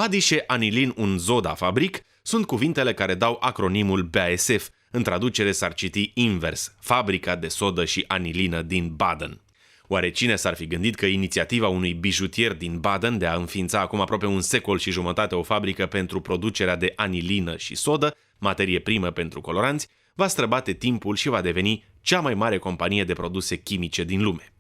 Badische Anilin-und Soda-Fabrik sunt cuvintele care dau acronimul BASF. În traducere s-ar citi invers, Fabrica de Sodă și Anilină din Baden. Oare cine s-ar fi gândit că inițiativa unui bijutier din Baden de a înființa acum aproape un secol și jumătate o fabrică pentru producerea de anilină și sodă, materie primă pentru coloranți, va străbate timpul și va deveni cea mai mare companie de produse chimice din lume?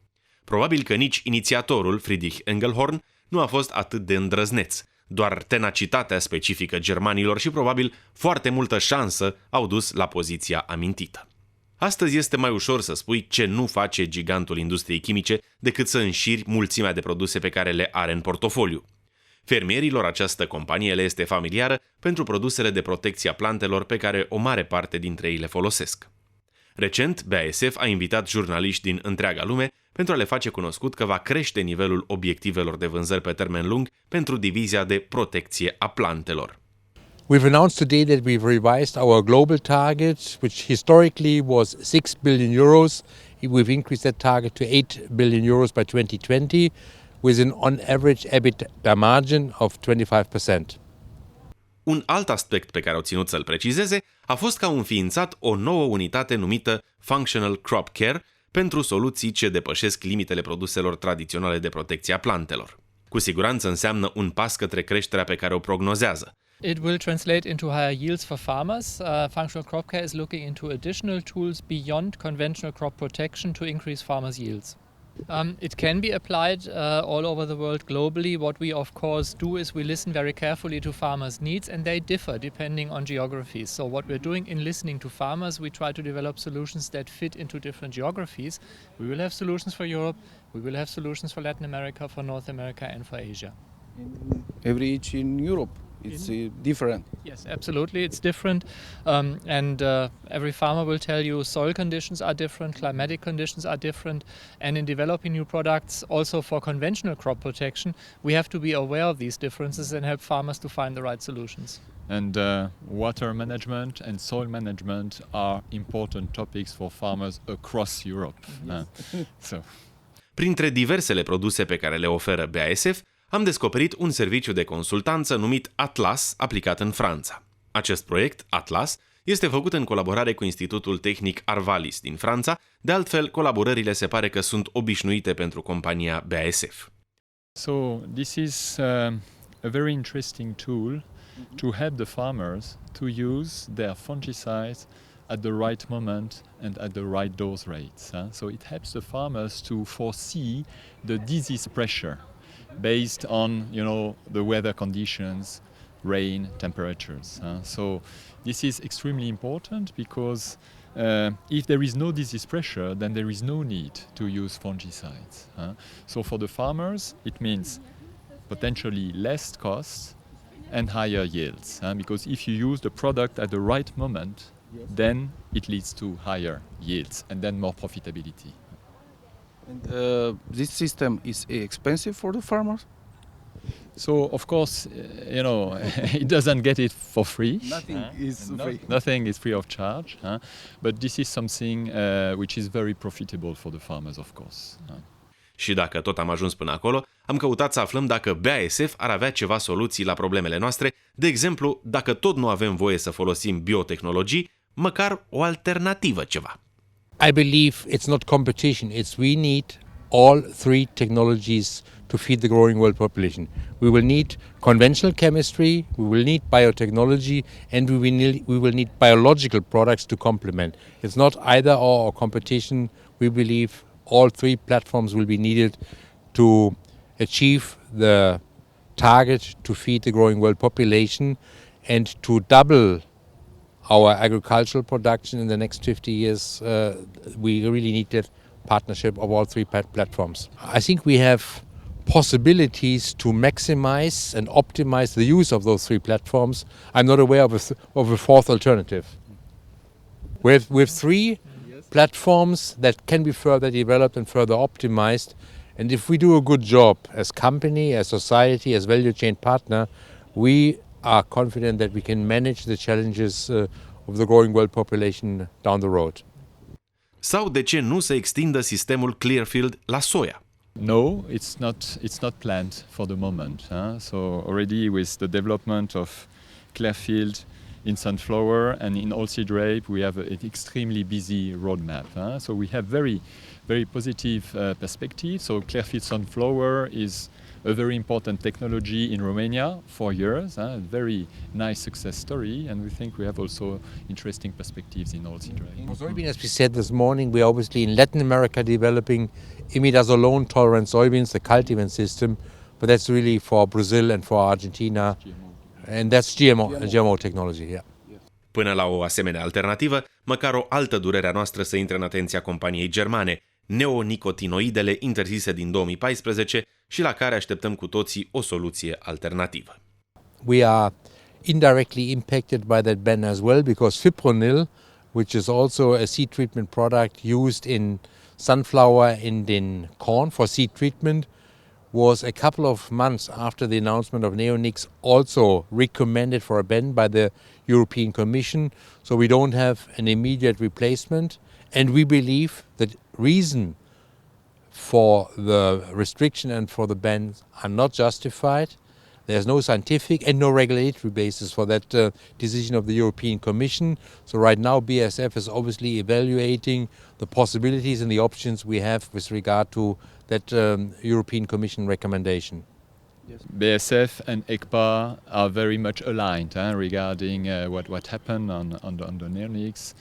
Probabil că nici inițiatorul, Friedrich Engelhorn, nu a fost atât de îndrăzneț. Doar tenacitatea specifică germanilor și probabil foarte multă șansă au dus la poziția amintită. Astăzi este mai ușor să spui ce nu face gigantul industriei chimice decât să înșiri mulțimea de produse pe care le are în portofoliu. Fermierilor această companie le este familiară pentru produsele de protecție a plantelor pe care o mare parte dintre ei le folosesc. Recent, BASF a invitat jurnaliști din întreaga lume pentru a le face cunoscut că va crește nivelul obiectivelor de vânzări pe termen lung pentru divizia de protecție a plantelor. We've announced today that we've revised our global target, which historically was 6 billion euros. We've increased that target to 8 billion euros by 2020, with an on average EBITDA margin of 25%. Un alt aspect pe care au ținut să-l precizeze a fost că au înființat o nouă unitate numită Functional Crop Care pentru soluții ce depășesc limitele produselor tradiționale de protecție a plantelor. Cu siguranță înseamnă un pas către creșterea pe care o prognozează. It will translate into higher yields for farmers. Functional crop care is looking into additional tools beyond conventional crop protection to increase farmers' yields. It can be applied all over the world globally. What we of course do is we listen very carefully to farmers' needs, and they differ depending on geographies. So what we're doing in listening to farmers, we try to develop solutions that fit into different geographies. We will have solutions for Europe, we will have solutions for Latin America, for North America and for Asia. Every each in Europe. It's different. Yes, absolutely, it's different, and every farmer will tell you soil conditions are different, climatic conditions are different, and in developing new products, also for conventional crop protection, we have to be aware of these differences and help farmers to find the right solutions. And water management and soil management are important topics for farmers across Europe. Printre diversele produse pe care le oferă BASF, am descoperit un serviciu de consultanță numit Atlas, aplicat în Franța. Acest proiect, Atlas, este făcut în colaborare cu Institutul Tehnic Arvalis din Franța, de altfel colaborările se pare că sunt obișnuite pentru compania BASF. So this is a very interesting tool to help the farmers to use their fungicides at the right moment and at the right dose rates. So it helps the farmers to foresee the disease pressure based on, the weather conditions, rain, temperatures. So this is extremely important because if there is no disease pressure, then there is no need to use fungicides. So for the farmers, it means potentially less costs and higher yields. Because if you use the product at the right moment, then it leads to higher yields and then more profitability. And this system is expensive for the farmers? So, of course, it doesn't get it for free. Nothing is free. Nothing is free of charge. But this is something which is very profitable for the farmers, of course. Și dacă tot am ajuns până acolo, am căutat să aflăm dacă BASF ar avea ceva soluții la problemele noastre, de exemplu, dacă tot nu avem voie să folosim biotehnologii, măcar o alternativă ceva. I believe it's not competition, it's we need all three technologies to feed the growing world population. We will need conventional chemistry, we will need biotechnology, and we will need biological products to complement. It's not either or competition. We believe all three platforms will be needed to achieve the target to feed the growing world population and to double our agricultural production in the next 50 years. We really need that partnership of all three platforms. I think we have possibilities to maximize and optimize the use of those three platforms. I'm not aware of a fourth alternative. We have three platforms that can be further developed and further optimized. And if we do a good job as company, as society, as value chain partner, we are confident that we can manage the challenges of the growing world population down the road. Sau de ce nu se extindă sistemul Clearfield la soia? No, it's not planned for the moment. So already with the development of Clearfield in sunflower and in oilseed rape, we have an extremely busy roadmap. So we have very positive perspective. So Clearfield sunflower is a very important technology in Romania for years, a very nice success story, and we think we have also interesting perspectives in oilseed rape. For soybean, as we said this morning, we're obviously in Latin America developing imidazolone tolerant soybeans, the cultivan system, but that's really for Brazil and for Argentina, and that's GMO technology, yeah. Până la o asemenea alternativă, măcar o altă durere a noastră să intre în atenția companiei germane, neonicotinoidele interzise din 2014 și la care așteptăm cu toții o soluție alternativă. We are indirectly impacted by that ban as well because fipronil, which is also a seed treatment product used in sunflower and in corn for seed treatment, was a couple of months after the announcement of neonics also recommended for a ban by the European Commission. So we don't have an immediate replacement, and we believe the reason for the restriction and for the bans are not justified. There's no scientific and no regulatory basis for that decision of the European Commission. So right now BASF is obviously evaluating the possibilities and the options we have with regard to that European Commission recommendation. BASF and ECPA are very much aligned regarding what happened on the neonics,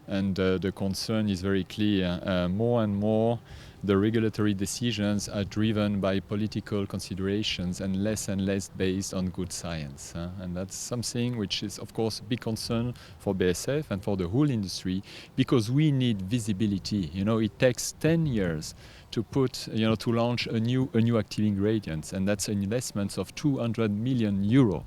and the concern is very clear. More and more the regulatory decisions are driven by political considerations and less based on good science. And that's something which is, of course, a big concern for BASF and for the whole industry, because we need visibility. You know, it takes 10 years to to launch a new active ingredient, and that's an investment of 200 million euro.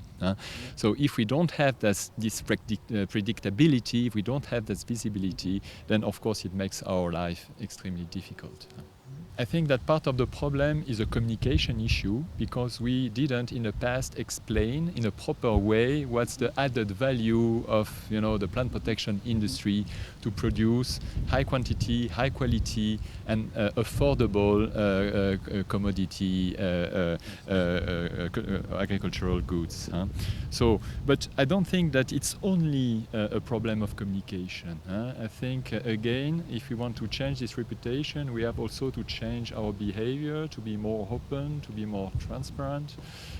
So if we don't have this predictability, if we don't have this visibility, then of course it makes our life extremely difficult. I think that part of the problem is a communication issue, because we didn't in the past explain in a proper way what's the added value of the plant protection industry to produce high quantity, high quality and affordable commodity agricultural goods. But I don't think that it's only a problem of communication. I think again, if we want to change this reputation, we have also to change our behavior, to be more open, to be more transparent,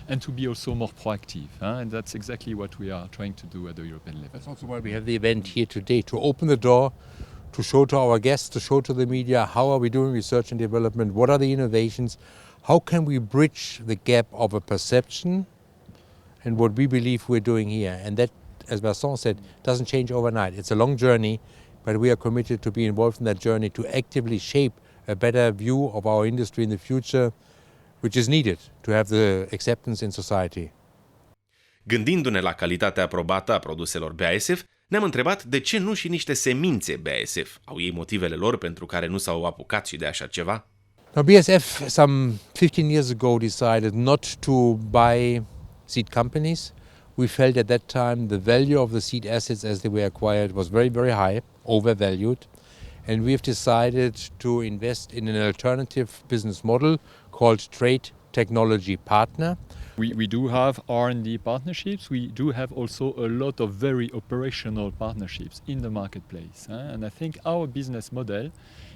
and to be also more proactive. And that's exactly what we are trying to do at the European level. That's also why we have the event here today, to open the door, to show to our guests, to show to the media, how are we doing research and development, what are the innovations, how can we bridge the gap of a perception and what we believe we're doing here. And that, as Vincent said, doesn't change overnight. It's a long journey, but we are committed to be involved in that journey to actively shape a better view of our industry in the future, which is needed to have the acceptance in society. Gândindu-ne la calitatea aprobată a produselor BASF, ne-am întrebat de ce nu și niște semințe BASF. Au ei motivele lor pentru care nu s-au apucat și de așa ceva? Now, BASF some 15 years ago decided not to buy seed companies. We felt at that time the value of the seed assets as they were acquired was very, very high, overvalued. And we've decided to invest in an alternative business model called Trade Technology Partner. We do have R&D partnerships. We do have also a lot of very operational partnerships in the marketplace. And I think our business model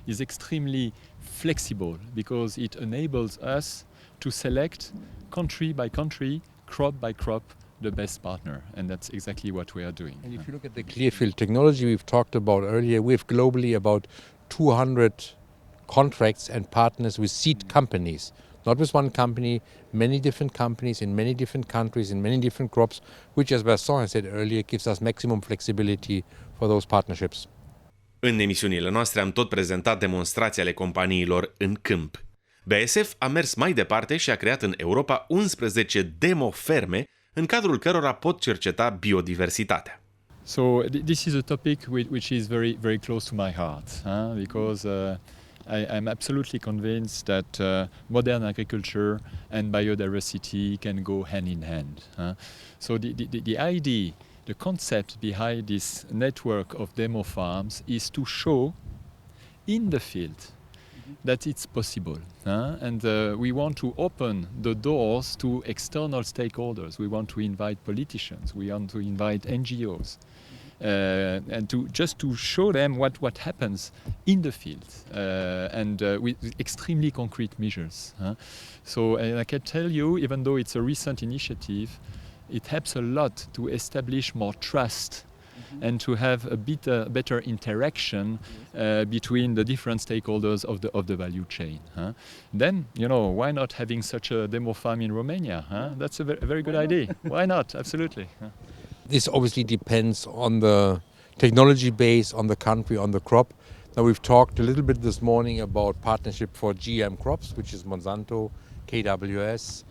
is extremely flexible because it enables us to select country by country, crop by crop, the best partner, and that's exactly what we are doing. And if you look at the Clearfield technology we've talked about earlier, we have globally about 200 contracts and partners with seed companies, not with one company, many different companies in many different countries, in many different crops, which, as Vincent said earlier, gives us maximum flexibility for those partnerships. În emisiunile noastre am tot prezentat demonstrații ale companiilor în câmp. BASF a mers mai departe și a creat în Europa 11 demo-ferme în cadrul cărora pot cerceta biodiversitatea. So this is a topic which is very, very close to my heart, because I'm absolutely convinced that modern agriculture and biodiversity can go hand in hand. So the idea, the concept behind this network of demo farms is to show in the field that it's possible. And we want to open the doors to external stakeholders. We want to invite politicians. We want to invite NGOs. And to show them what happens in the field and with extremely concrete measures. So I can tell you, even though it's a recent initiative, it helps a lot to establish more trust and to have a better interaction between the different stakeholders of the value chain. Then, why not having such a demo farm in Romania? That's a very good idea. Why not? Absolutely. This obviously depends on the technology base, on the country, on the crop. Now we've talked a little bit this morning about partnership for GM crops, which is Monsanto, KWS,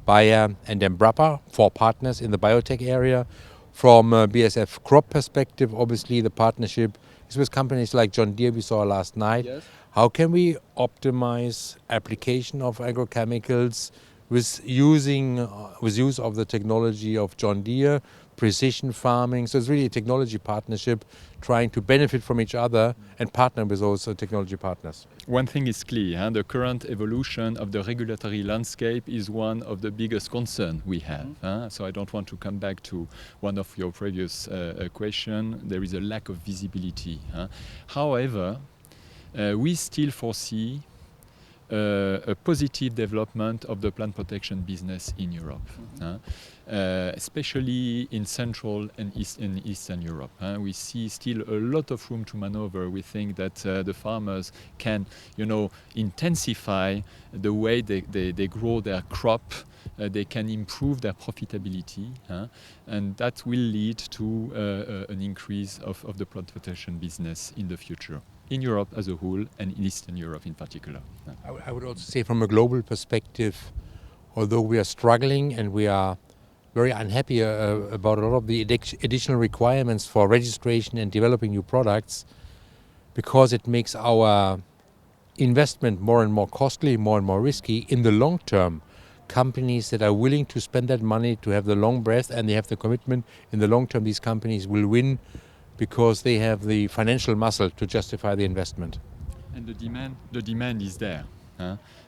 Bayer and Embrapa, 4 partners in the biotech area. From a BASF crop perspective, obviously the partnership is with companies like John Deere we saw last night. Yes. How can we optimize application of agrochemicals with use of the technology of John Deere, precision farming? So it's really a technology partnership trying to benefit from each other and partner with those technology partners. One thing is clear, the current evolution of the regulatory landscape is one of the biggest concerns we have. So I don't want to come back to one of your previous question. There is a lack of visibility. However, we still foresee a positive development of the plant protection business in Europe, especially in Central and Eastern Europe. We see still a lot of room to maneuver. We think that the farmers can, intensify the way they grow their crop. They can improve their profitability, and that will lead to an increase of the plant protection business in the future, in Europe as a whole and in Eastern Europe in particular. I would also say from a global perspective, although we are struggling and we are very unhappy about a lot of the additional requirements for registration and developing new products, because it makes our investment more and more costly, more and more risky. In the long term, companies that are willing to spend that money, to have the long breath and they have the commitment, in the long term these companies will win because they have the financial muscle to justify the investment. And the demand is there.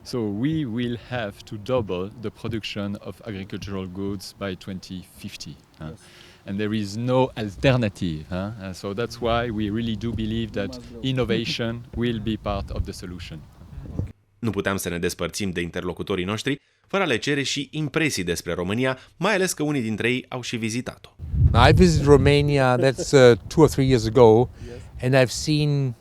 So we will have to double the production of agricultural goods by 2050. Yes. And there is no alternative. So that's why we really do believe that innovation will be part of the solution. Nu puteam să ne despărțim de interlocutorii noștri fără a le cere și impresii despre România, mai ales că unii dintre ei au și vizitat-o. I visited Romania, that's 2 or 3 years ago, and I've seen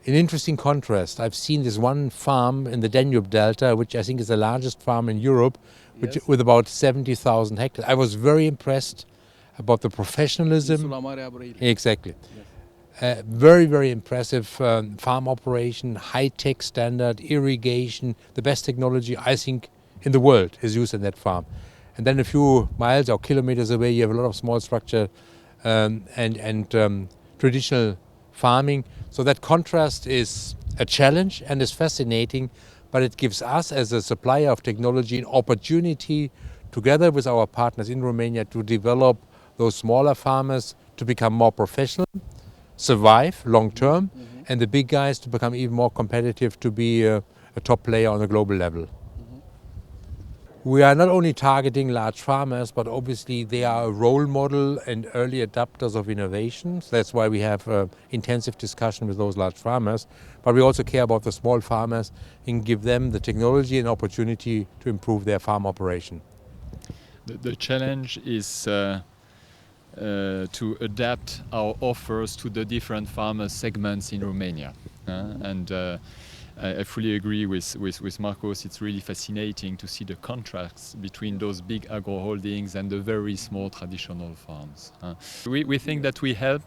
an interesting contrast. I've seen this one farm in the Danube Delta, which I think is the largest farm in Europe, with about 70,000 hectares. I was very impressed about the professionalism. Exactly. Very, very impressive farm operation, high-tech standard, irrigation, the best technology I think in the world is used in that farm. And then a few miles or kilometers away you have a lot of small structure and traditional farming. So that contrast is a challenge and is fascinating, but it gives us as a supplier of technology an opportunity together with our partners in Romania to develop those smaller farmers to become more professional, survive long term, and the big guys to become even more competitive, to be a top player on a global level. We are not only targeting large farmers, but obviously they are a role model and early adopters of innovations. That's why we have intensive discussion with those large farmers. But we also care about the small farmers and give them the technology and opportunity to improve their farm operation. The challenge is to adapt our offers to the different farmer segments in Romania. I fully agree with Marcos. It's really fascinating to see the contrasts between those big agro holdings and the very small traditional farms. We think that we help,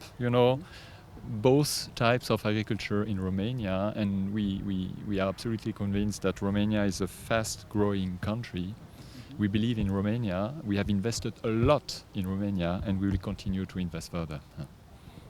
both types of agriculture in Romania, and we are absolutely convinced that Romania is a fast-growing country. We believe in Romania. We have invested a lot in Romania, and we will continue to invest further.